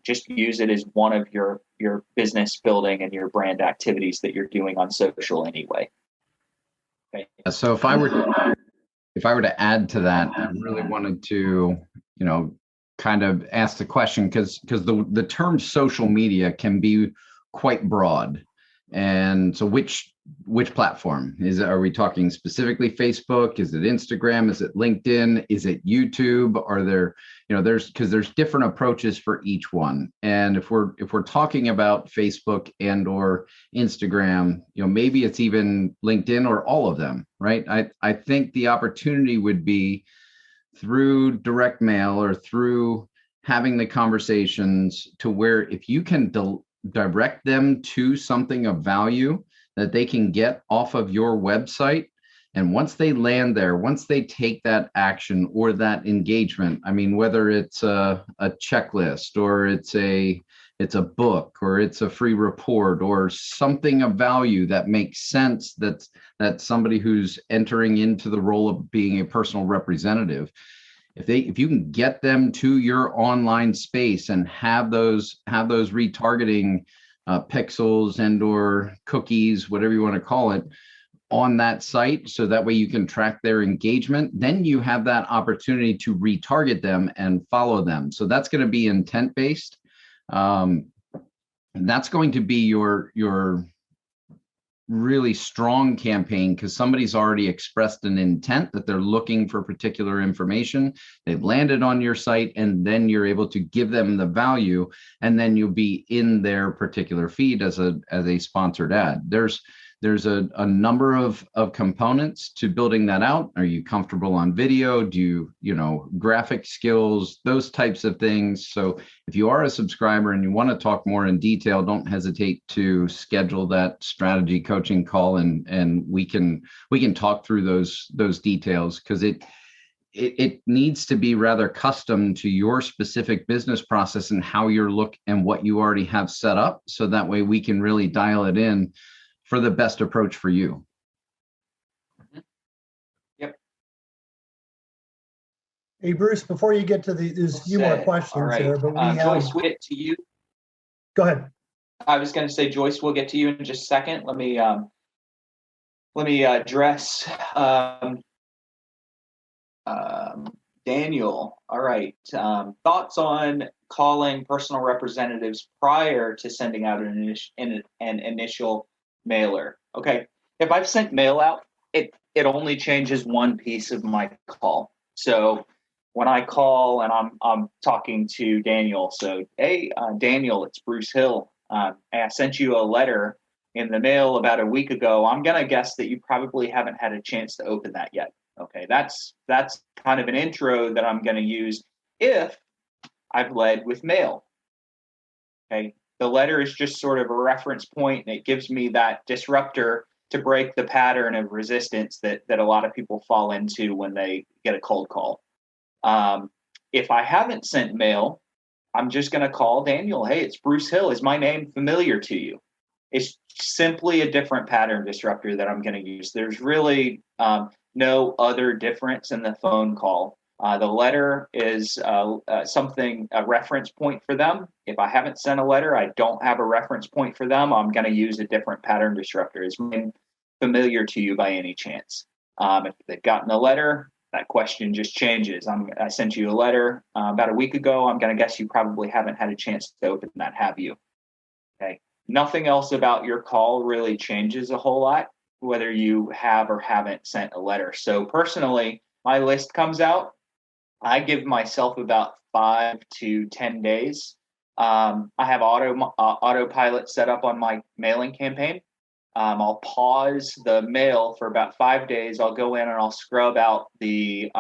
Speaker 4: Just use it as one of your business building and your brand activities that you're doing on social anyway. Okay.
Speaker 6: So if I were to add to that, I really wanted to, kind of ask the question, because the term social media can be quite broad. And so which platform are we talking specifically? Facebook? Is it Instagram? Is it LinkedIn? Is it YouTube? Are there, there's different approaches for each one. And if we're talking about Facebook and or Instagram, maybe it's even LinkedIn or all of them, right? I think the opportunity would be through direct mail or through having the conversations to where if you can direct them to something of value that they can get off of your website. And once they land there, once they take that action or that engagement, I mean, whether it's a checklist or it's a book or it's a free report or something of value that makes sense, that somebody who's entering into the role of being a personal representative, if you can get them to your online space and have those retargeting pixels and or cookies, whatever you want to call it, on that site, so that way you can track their engagement, then you have that opportunity to retarget them and follow them. So that's going to be intent based. That's going to be your really strong campaign, because somebody's already expressed an intent that they're looking for particular information. They've landed on your site, and then you're able to give them the value, and then you'll be in their particular feed as a sponsored ad. There's There's a number of components to building that out. Are you comfortable on video? Do you, graphic skills, those types of things. So if you are a subscriber and you want to talk more in detail, don't hesitate to schedule that strategy coaching call, and we can talk through those details, because it needs to be rather custom to your specific business process and how you're and what you already have set up. So that way we can really dial it in for the best approach for you.
Speaker 4: Yep.
Speaker 1: Hey, Bruce, before you get to there's a few more questions
Speaker 4: All right.
Speaker 1: here, but we have,
Speaker 4: Joyce, we'll get to you.
Speaker 1: go ahead.
Speaker 4: I was going to say, Joyce, we'll get to you in just a second. Let me address Daniel. All right. Thoughts on calling personal representatives prior to sending out an initial mailer? Okay. If I've sent mail out, it only changes one piece of my call. So when I call and I'm talking to Daniel, so hey, Daniel, it's Bruce Hill. I sent you a letter in the mail about a week ago. I'm gonna guess that you probably haven't had a chance to open that yet. Okay, that's kind of an intro that I'm going to use if I've led with mail. Okay, the letter is just sort of a reference point, and it gives me that disruptor to break the pattern of resistance that a lot of people fall into when they get a cold call. If I haven't sent mail, I'm just going to call Daniel. Hey, it's Bruce Hill. Is my name familiar to you? It's simply a different pattern disruptor that I'm going to use. There's really no other difference in the phone call. The letter is a reference point for them. If I haven't sent a letter, I don't have a reference point for them. I'm going to use a different pattern disruptor. Is my name familiar to you by any chance? If they've gotten a letter, that question just changes. I sent you a letter about a week ago. I'm going to guess you probably haven't had a chance to open that, have you? Okay. Nothing else about your call really changes a whole lot, whether you have or haven't sent a letter. So personally, my list comes out. I give myself about 5 to 10 days. I have autopilot set up on my mailing campaign. I'll pause the mail for about 5 days. I'll go in and I'll scrub out the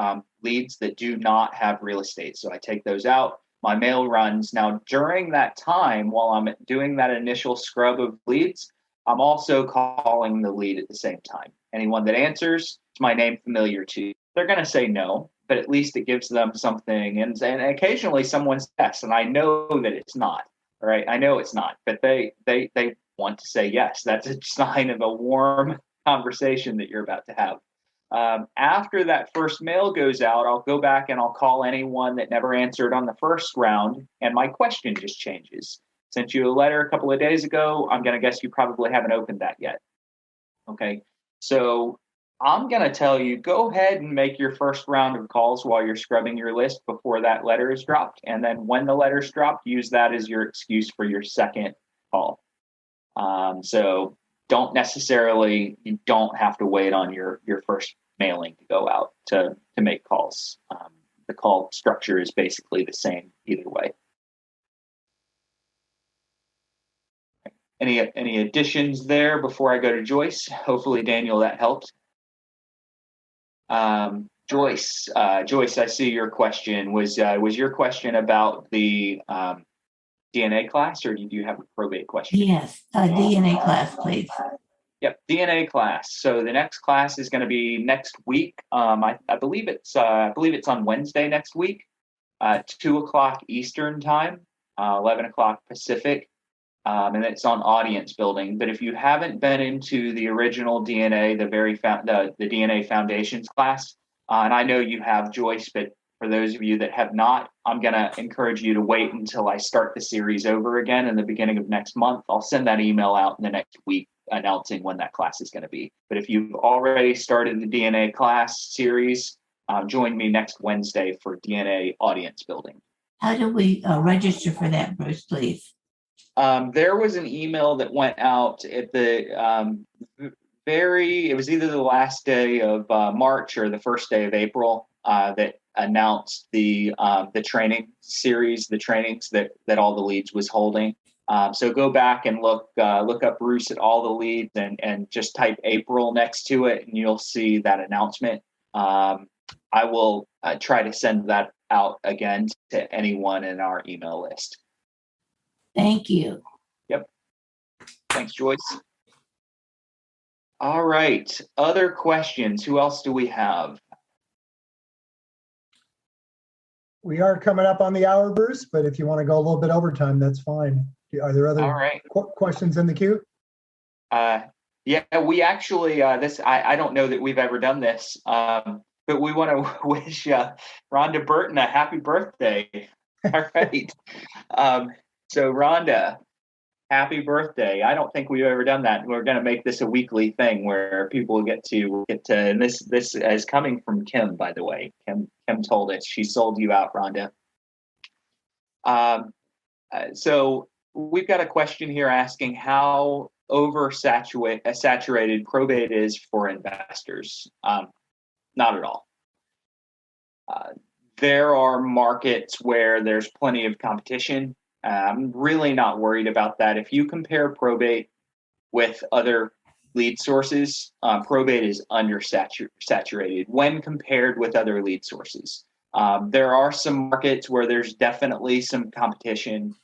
Speaker 4: leads that do not have real estate. So I take those out. My mail runs. Now, during that time, while I'm doing that initial scrub of leads, I'm also calling the lead at the same time. Anyone that answers, is my name familiar to you? They're going to say no, but at least it gives them something. And occasionally someone says yes, and I know that it's not. All right, I know it's not, but they want to say yes. That's a sign of a warm conversation that you're about to have. After that first mail goes out, I'll go back and I'll call anyone that never answered on the first round, and my question just changes. Sent you a letter a couple of days ago. I'm going to guess you probably haven't opened that yet. Okay, so I'm going to tell you, go ahead and make your first round of calls while you're scrubbing your list before that letter is dropped. And then when the letter's dropped, use that as your excuse for your second call. So you don't have to wait on your first mailing to go out to make calls. The call structure is basically the same either way. Any additions there before I go to Joyce? Hopefully, Daniel, that helped. Joyce, I see your question. Was your question about the DNA class, or did you have a probate question?
Speaker 10: Yes, a DNA class, please.
Speaker 4: Yep, DNA class. So the next class is going to be next week. I believe it's on Wednesday next week, 2:00 Eastern time, 11:00 Pacific, and it's on audience building. But if you haven't been into the original DNA, the DNA Foundations class, and I know you have, Joyce, but for those of you that have not, I'm going to encourage you to wait until I start the series over again in the beginning of next month. I'll send that email out in the next week announcing when that class is going to be. But if you've already started the DNA class series, join me next Wednesday for DNA audience building.
Speaker 10: How do we register for that, Bruce, please?
Speaker 4: There was an email that went out at the it was either the last day of March or the first day of April that announced the training series, the trainings that all the leads was holding. So go back and look up Bruce at all the leads and just type April next to it, and you'll see that announcement. I will try to send that out again to anyone in our email list.
Speaker 10: Thank you.
Speaker 4: Yep. Thanks, Joyce. All right. Other questions? Who else do we have?
Speaker 1: We are coming up on the hour, Bruce, but if you want to go a little bit overtime, that's fine. Are there other
Speaker 4: All right.
Speaker 1: questions in the queue?
Speaker 4: Yeah, we actually, I don't know that we've ever done this, but we want to wish Rhonda Burton a happy birthday. All right. So Rhonda, happy birthday. I don't think we've ever done that. We're going to make this a weekly thing where people get to, and this is coming from Kim, by the way. Kim told us she sold you out, Rhonda. So we've got a question here asking how saturated probate is for investors. Not at all. There are markets where there's plenty of competition. I'm really not worried about that. If you compare probate with other lead sources, probate is undersaturated when compared with other lead sources. There are some markets where there's definitely some competition.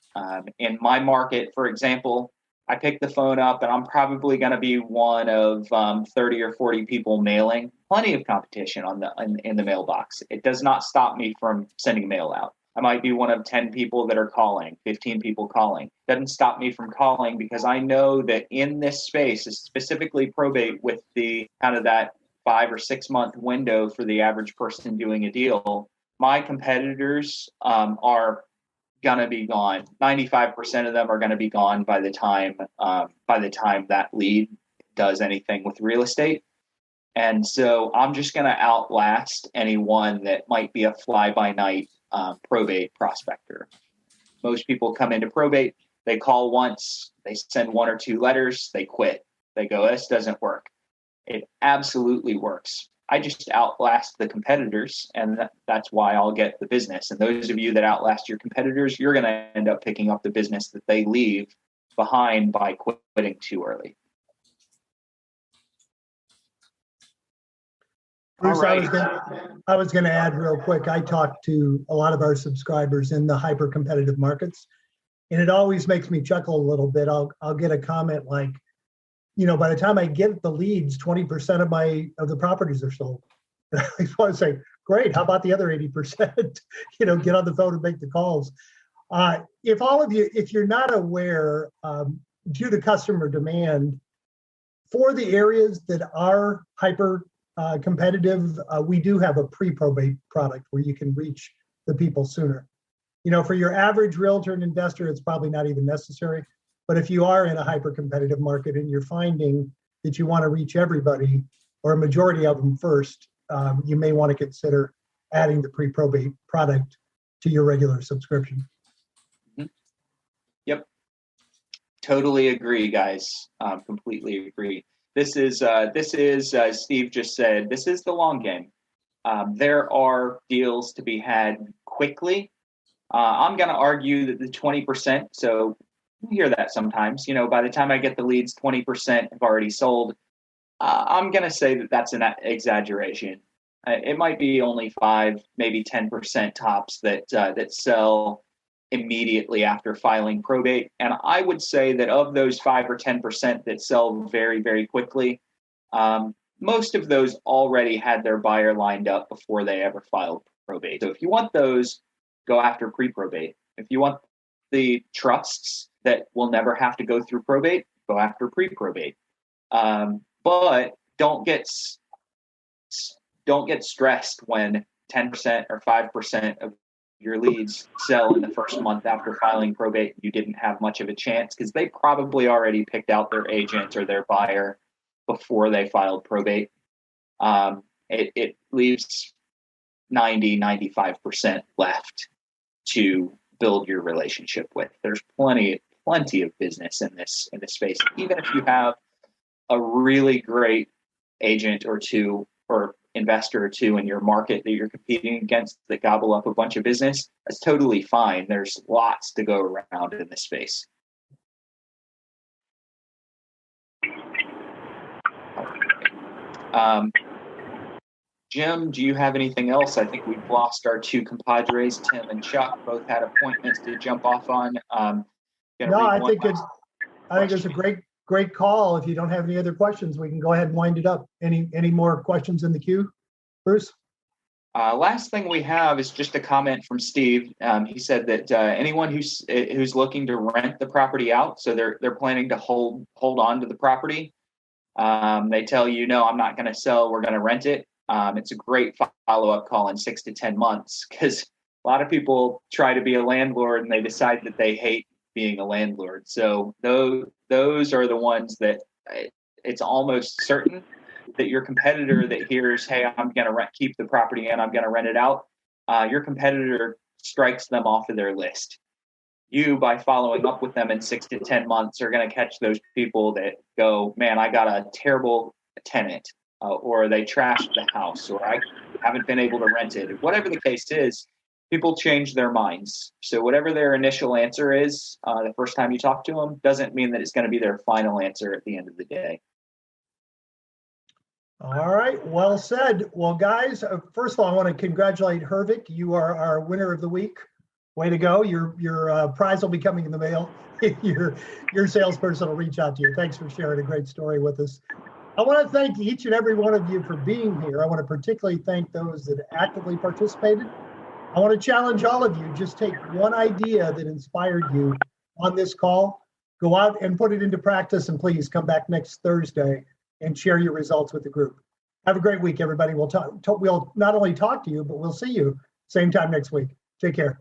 Speaker 4: In my market, for example, I pick the phone up and I'm probably going to be one of 30 or 40 people mailing. Plenty of competition in the mailbox. It does not stop me from sending mail out. I might be one of 10 people that are calling, 15 people calling. Doesn't stop me from calling because I know that in this space, specifically probate with the kind of that 5 or 6 month window for the average person doing a deal, my competitors are going to be gone. 95% of them are going to be gone by the time that lead does anything with real estate. And so I'm just going to outlast anyone that might be a fly-by-night probate prospector. Most people come into probate, they call once, they send 1 or 2 letters, they quit. They go, this doesn't work. It absolutely works. I just outlast the competitors, and that's why I'll get the business. And those of you that outlast your competitors, you're going to end up picking up the business that they leave behind by quitting too early.
Speaker 1: Bruce,
Speaker 4: All right.
Speaker 1: I was going to add real quick. I talked to a lot of our subscribers in the hyper competitive markets, and it always makes me chuckle a little bit. I'll get a comment like, by the time I get the leads, 20% of the properties are sold. And I just want to say, great. How about the other 80%? Get on the phone and make the calls. If you're not aware, due to customer demand, for the areas that are hyper competitive, we do have a pre-probate product where you can reach the people sooner. For your average realtor and investor, it's probably not even necessary. But if you are in a hyper competitive market and you're finding that you want to reach everybody or a majority of them first, you may want to consider adding the pre-probate product to your regular subscription.
Speaker 4: Yep. Totally agree, guys. Completely agree. This is as Steve just said, this is the long game. There are deals to be had quickly. I'm going to argue that the 20%, so you hear that sometimes, by the time I get the leads, 20% have already sold. I'm going to say that that's an exaggeration. It might be only 5, maybe 10% tops that sell immediately after filing probate. And I would say that of those 5 or 10% that sell very, very quickly, most of those already had their buyer lined up before they ever filed probate. So if you want those, go after pre-probate. If you want the trusts that will never have to go through probate, go after pre-probate. But don't get stressed when 10% or 5% of your leads sell in the first month after filing probate. You didn't have much of a chance because they probably already picked out their agent or their buyer before they filed probate. It leaves 90-95% left to build your relationship with. There's plenty of business in this space. Even if you have a really great agent or two or investor or two in your market that you're competing against that gobble up a bunch of business, that's totally fine. There's lots to go around in this space. Jim, do you have anything else? I think we've lost our two compadres, Tim and Chuck, both had appointments to jump off on.
Speaker 1: No, I think it's a great call. If you don't have any other questions, we can go ahead and wind it up. Any more questions in the queue, Bruce?
Speaker 4: Last thing we have is just a comment from Steve. He said that anyone who's looking to rent the property out, so they're planning to hold on to the property. They tell you, no, I'm not going to sell. We're going to rent it. It's a great follow-up call in 6 to 10 months, because a lot of people try to be a landlord and they decide that they hate being a landlord. So those are the ones that it's almost certain that your competitor that hears, hey, I'm going to keep the property and I'm going to rent it out, your competitor strikes them off of their list. You, by following up with them in 6 to 10 months, are going to catch those people that go, man, I got a terrible tenant, or they trashed the house, or I haven't been able to rent it. Whatever the case is, people change their minds. So whatever their initial answer is the first time you talk to them doesn't mean that it's going to be their final answer at the end of the day.
Speaker 1: All right, well said. Well, guys, first of all, I want to congratulate Hervik. You are our winner of the week. Way to go. Your prize will be coming in the mail. Your salesperson will reach out to you. Thanks for sharing a great story with us. I want to thank each and every one of you for being here. I want to particularly thank those that actively participated. I want to challenge all of you, just take one idea that inspired you on this call, go out and put it into practice, and please come back next Thursday and share your results with the group. Have a great week, everybody. We'll not only talk to you, but we'll see you same time next week. Take care.